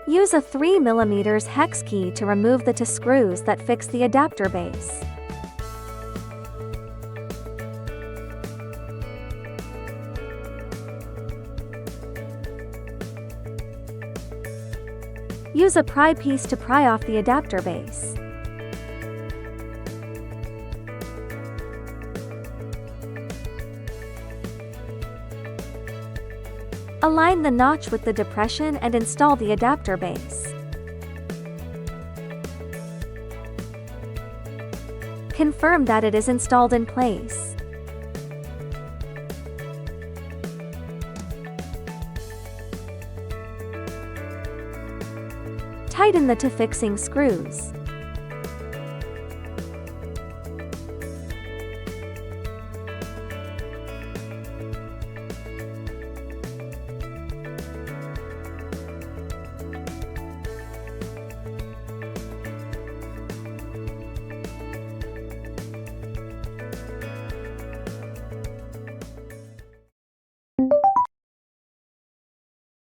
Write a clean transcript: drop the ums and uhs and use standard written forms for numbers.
Use a 3mm hex key to remove the two screws that fix the adapter base. Use a pry piece to pry off the adapter base. Align the notch with the depression and install the adapter base. Confirm that it is installed in place. Tighten the two fixing screws.